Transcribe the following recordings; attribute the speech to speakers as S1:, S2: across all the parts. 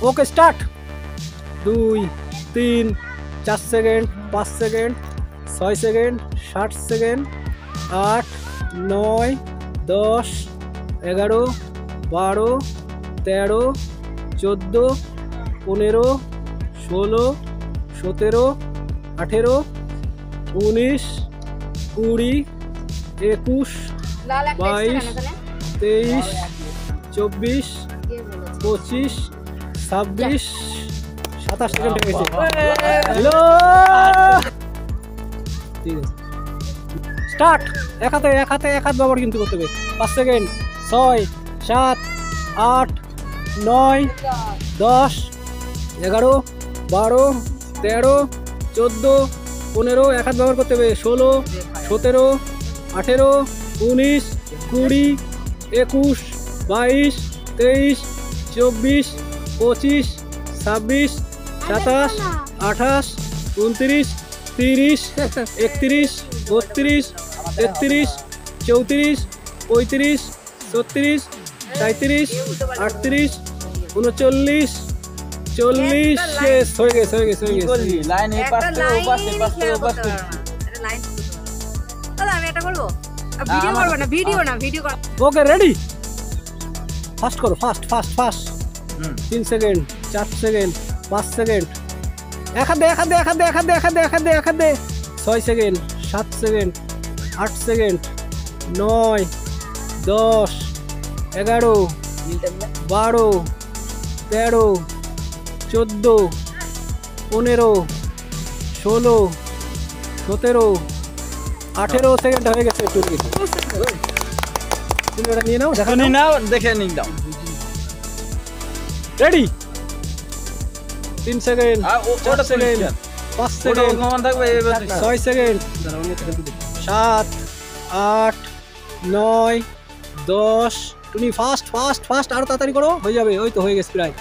S1: Okay start. 2 3 4 second 5 second 6 second 60 second 8 9 10 11 12 13 14 15 16 17 18 19 20 21 22 23 24 25 26 27 second হয়ে গেছে। Hello ঠিক আছে স্টার্ট। এক হাতে ব্যবহার কিন্তু করতে হবে। 5 সেকেন্ড 6 7 8 9 10 11 12 13 14 15 এক হাত ব্যবহার করতে হবে। 16 17 18 19 20 21 22 23 24 25 26 27 28 29 30 31 32 33 34 35 36 37 38 39 40 শেষ হয়ে গেছে
S2: লাইন এই পাশ থেকে ও পাশ থেকে পাশ থেকে ও পাশ থেকে
S3: এটা লাইন দাদা আমি এটা বলবো ভিডিও করব না ভিডিও কর।
S1: ওকে রেডি ফাস্ট করো ফাস্ট 3 সেকেন্ড 4 সেকেন্ড 5 সেকেন্ড এক হাতে 6 সেকেন্ড 7 সেকেন্ড 8 সেকেন্ড 9 10 11 12 13 14 15 16 17 18 সেকেন্ড হয়ে গেছে। তুমি এটা নিয়ে নাও দেখা
S2: নাও দেখে নিন দাও।
S1: রেডি 3 সেকেন্ড
S2: ওটা
S1: 4 সেকেন্ড 5 সেকেন্ড
S2: কমান থাকবে
S1: 6 সেকেন্ড 7 8 9 10 তুমি ফাস্ট আরো তাড়াতাড়ি করো হয়ে যাবে। ওই তো হয়ে গেছে প্রায়।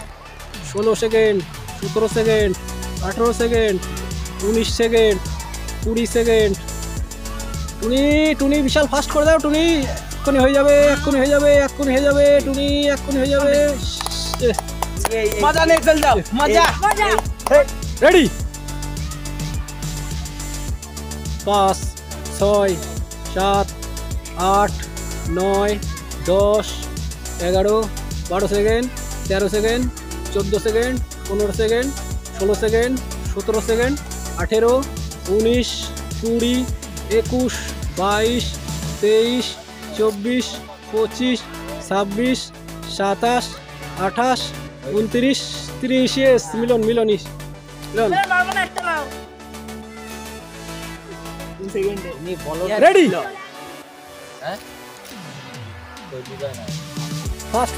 S1: 16 second 17 second 18 second 19 second 20 second Tuni বিশাল ফাস্ট করে দাও। টুনি এক্ষুনি হয়ে যাবে টুনি এক্ষুনি হয়ে যাবে।
S2: মজা নিয়ে চল যাও মজা
S1: ready 5 6 7 8 9 10 11 12 second 13 second 14 second 15 second 16 second 17 second 18 19 20 21 22 23 24 25 26 27 28 29 30 শেষ। Milan ready fast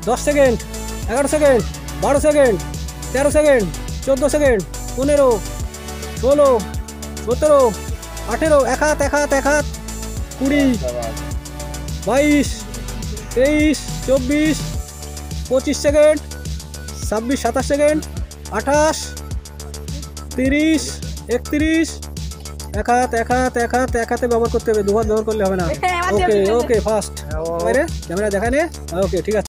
S1: 10 second 11 second 12 second 13 second 14 second 15 16 17 18 এক হাত 20 22 23 24 25 সেকেন্ড 26 27 সেকেন্ড 28 30 31 এক হাতে ব্যবহার করতে হবে। 2 হাত ব্যবহার করলে হবে না। ওকে ফাস্ট ক্যামেরা দেখানে ওকে ঠিক আছে।